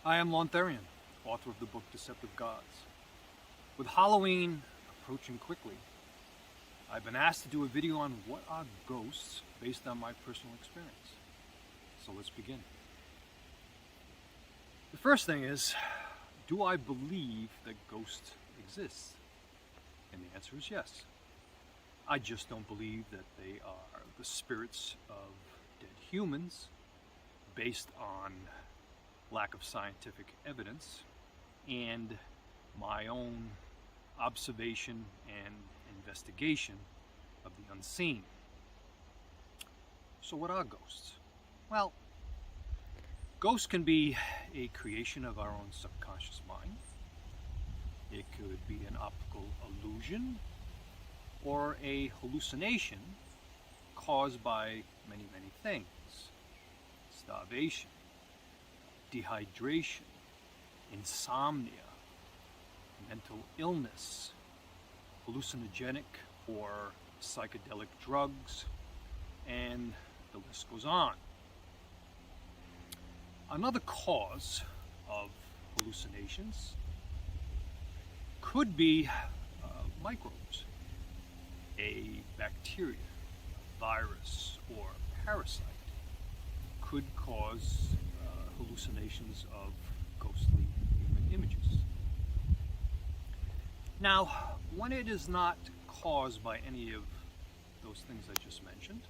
I am Lorne Therrien, author of the book Deceptive Gods. With Halloween approaching quickly, I've been asked to do a video on what are ghosts based on my personal experience. So let's begin. The first thing is, do I believe that ghosts exist? And the answer is yes. I just don't believe that they are the spirits of dead humans based on lack of scientific evidence and my own observation and investigation of the unseen. So what are ghosts? Well, ghosts can be a creation of our own subconscious mind. It could be an optical illusion or a hallucination caused by many things. Starvation, dehydration, insomnia, mental illness, hallucinogenic or psychedelic drugs, and the list goes on. Another cause of hallucinations could be microbes, a bacteria, a virus, or parasite could cause hallucinations of ghostly human images. Now, when it is not caused by any of those things I just mentioned,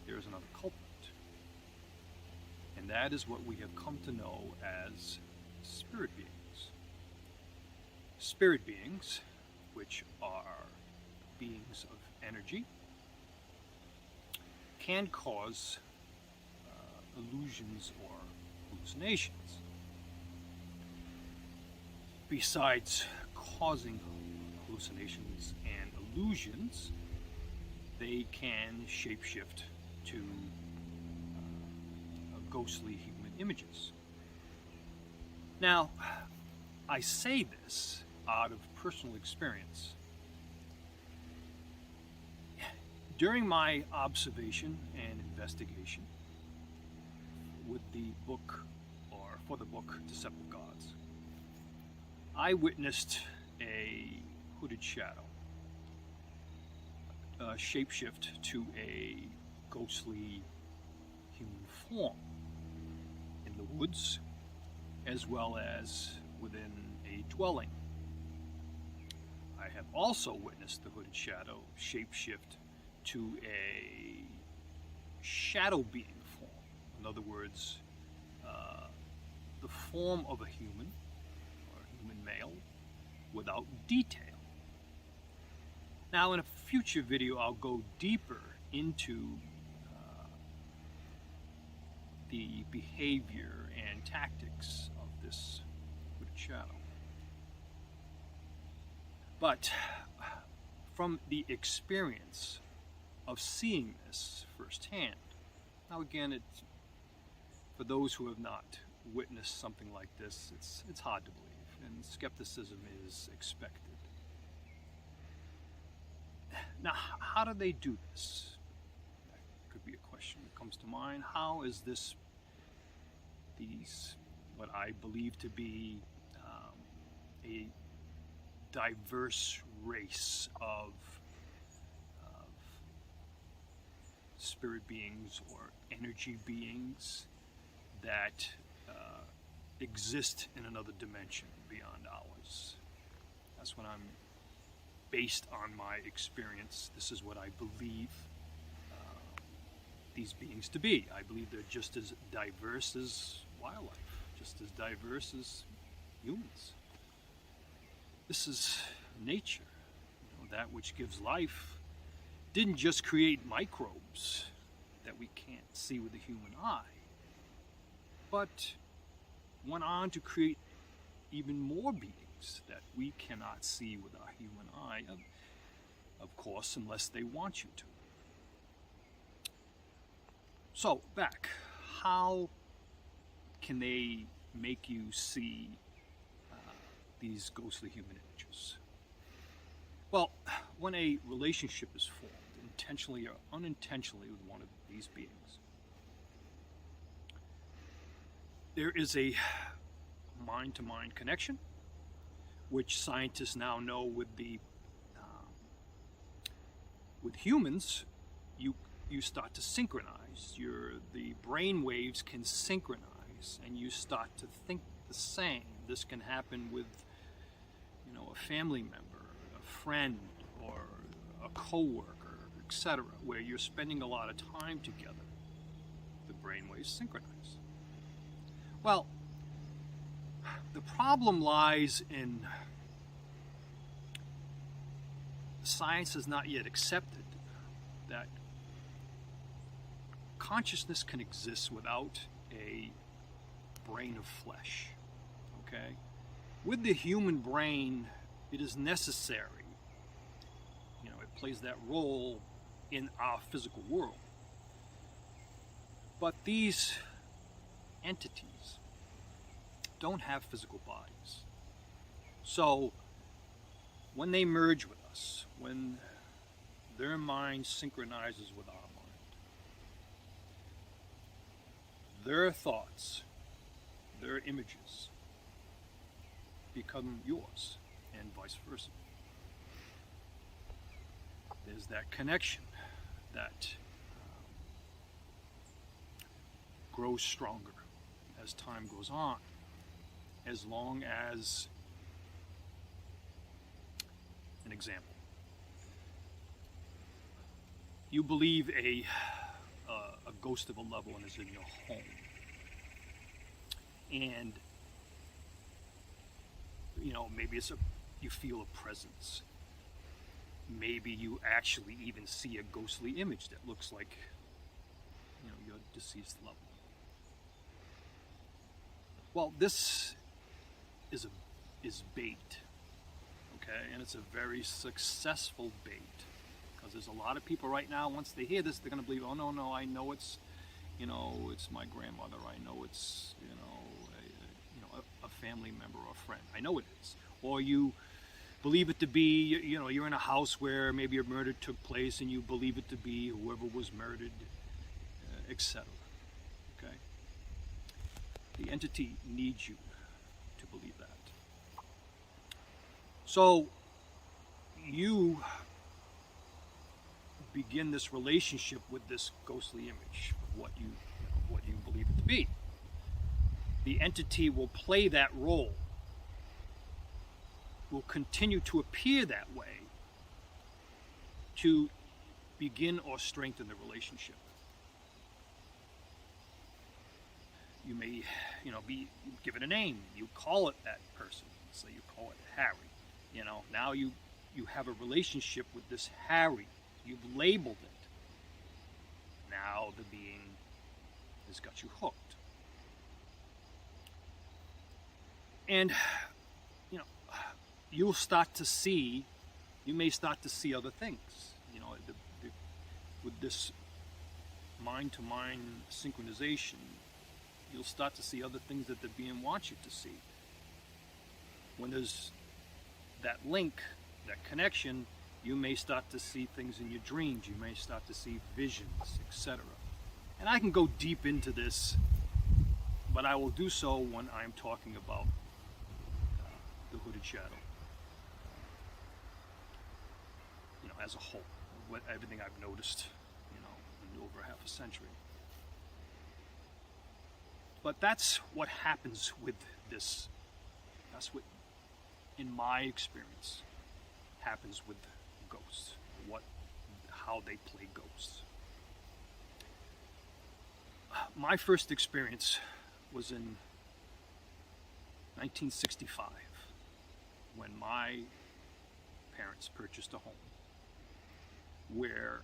there is another culprit. And that is what we have come to know as spirit beings. Spirit beings, which are beings of energy, can cause illusions or hallucinations. Besides causing hallucinations and illusions, they can shapeshift to ghostly human images. Now, I say this out of personal experience. During my observation and investigation with the book, or for the book Deceptive Gods, I witnessed a hooded shadow shapeshift to a ghostly human form in the woods as well as within a dwelling. I have also witnessed the hooded shadow shapeshift to a shadow being form. In other words, the form of a human or a human male without detail. Now, in a future video, I'll go deeper into the behavior and tactics of this hooded shadow. But from the experience of seeing this firsthand, now again, it's for those who have not witnessed something like this, it's hard to believe, and skepticism is expected. Now, how do they do this? That could be a question that comes to mind. How is these, what I believe to be a diverse race of spirit beings or energy beings that exist in another dimension beyond ours? That's what I'm based on my experience. This is what I believe these beings to be. I believe they're just as diverse as wildlife, just as diverse as humans. This is nature. That which gives life didn't just create microbes that we can't see with the human eye, but went on to create even more beings that we cannot see with our human eye, of course, unless they want you to. So, back, how can they make you see these ghostly human images? Well, when a relationship is formed, intentionally or unintentionally, with one of these beings, there is a mind-to-mind connection, which scientists now know with humans, you start to synchronize. The brain waves can synchronize, and you start to think the same. This can happen with, a family member, a friend, or a coworker, etc., where you're spending a lot of time together. The brain waves synchronize. Well, the problem lies in science has not yet accepted that consciousness can exist without a brain of flesh. Okay? With the human brain, it is necessary. It plays that role in our physical world. But these entities don't have physical bodies. So when they merge with us, when their mind synchronizes with our mind, their thoughts, their images become yours, and vice versa. There's that connection that grows stronger as time goes on, as long as, an example, you believe a ghost of a loved one is in your home, and maybe you feel a presence. Maybe you actually even see a ghostly image that looks like your deceased loved one. Well, this is bait, okay, and it's a very successful bait, because there's a lot of people right now, once they hear this, they're going to believe, oh no, I know it's it's my grandmother, I know it's a family member or a friend, I know it is. Or you believe it to be, you're in a house where maybe a murder took place, and you believe it to be whoever was murdered, etc. Okay? The entity needs you to believe that. So you begin this relationship with this ghostly image of what you believe it to be. The entity will play that role, will continue to appear that way to begin or strengthen the relationship. You may, be given a name. You call it that person. So you call it Harry. Now you have a relationship with this Harry. You've labeled it. Now the being has got you hooked. And, you may start to see other things. With this mind-to-mind synchronization, you'll start to see other things that the being wants you to see. When there's that link, that connection, you may start to see things in your dreams. You may start to see visions, etc. And I can go deep into this, but I will do so when I'm talking about the hooded shadow, as a whole, everything I've noticed, in over half a century. But that's what happens with this. That's what, in my experience, happens with ghosts. How they play ghosts. My first experience was in 1965, when my parents purchased a home where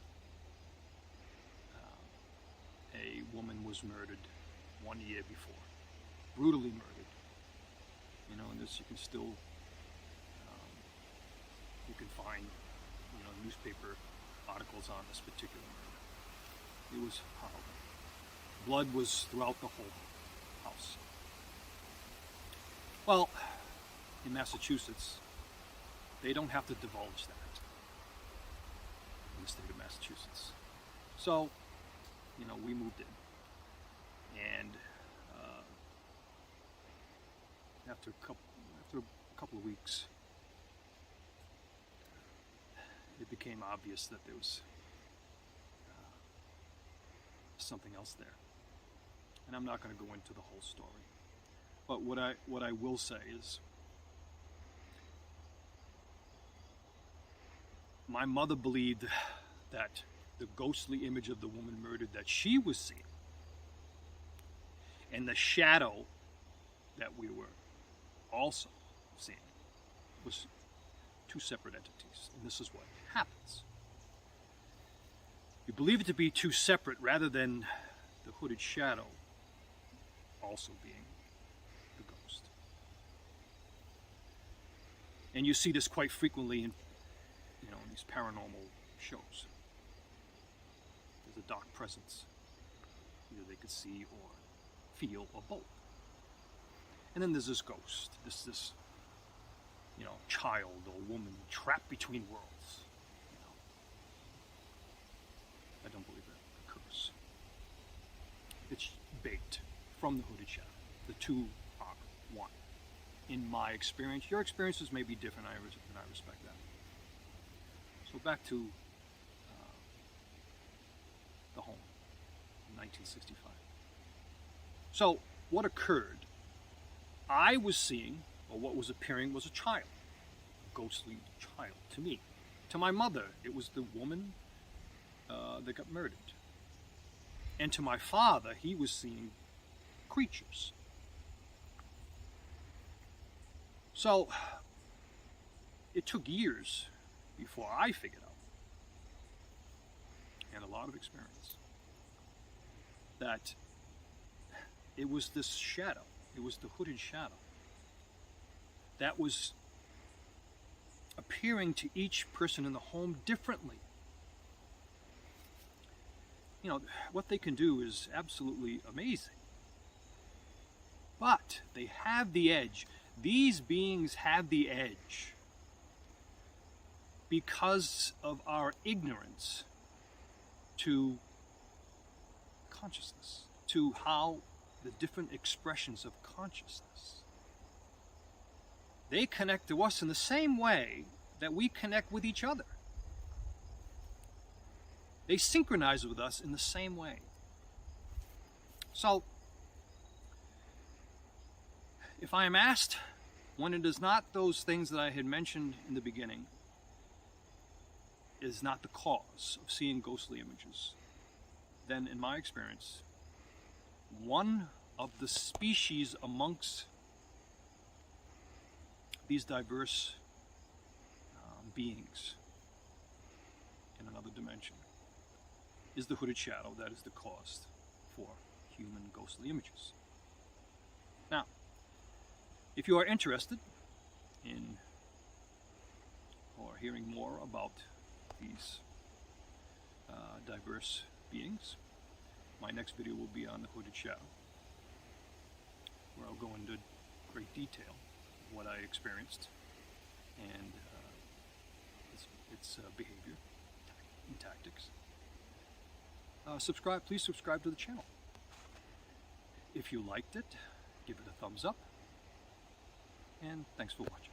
a woman was murdered 1 year before, brutally murdered. And this you can still, you can find, newspaper articles on this particular murder. It was horrible. Blood was throughout the whole house. Well, in Massachusetts, they don't have to divulge that in the state of Massachusetts. So, we moved in. And after a couple of weeks, it became obvious that there was something else there. And I'm not going to go into the whole story. But what I will say is, my mother believed that the ghostly image of the woman murdered that she was seeing and the shadow that we were also seeing was two separate entities. And this is what happens. You believe it to be two separate rather than the hooded shadow also being the ghost. And you see this quite frequently in these paranormal shows. There's a dark presence. Either they could see or feel or both. And then there's this ghost, this child or woman trapped between worlds. I don't believe that occurs. It's bait from the hooded shadow. The two are one. In my experience, your experiences may be different, and I respect that. So back to the home in 1965. So what occurred? I was seeing, or what was appearing was a child, a ghostly child to me. To my mother, it was the woman that got murdered. And to my father, he was seeing creatures. So it took years before I figured out, and a lot of experience, that it was this shadow, it was the hooded shadow, that was appearing to each person in the home differently. What they can do is absolutely amazing. But they have the edge. These beings have the edge because of our ignorance to consciousness, to how the different expressions of consciousness. They connect to us in the same way that we connect with each other. They synchronize with us in the same way. So, if I am asked, when it is not those things that I had mentioned in the beginning, is not the cause of seeing ghostly images, then in my experience, one of the species amongst these diverse beings in another dimension is the hooded shadow that is the cause for human ghostly images. Now, if you are interested in or hearing more about these diverse beings, my next video will be on the hooded shadow, where I'll go into great detail of what I experienced and its behavior and tactics. Please subscribe to the channel. If you liked it, give it a thumbs up, and thanks for watching.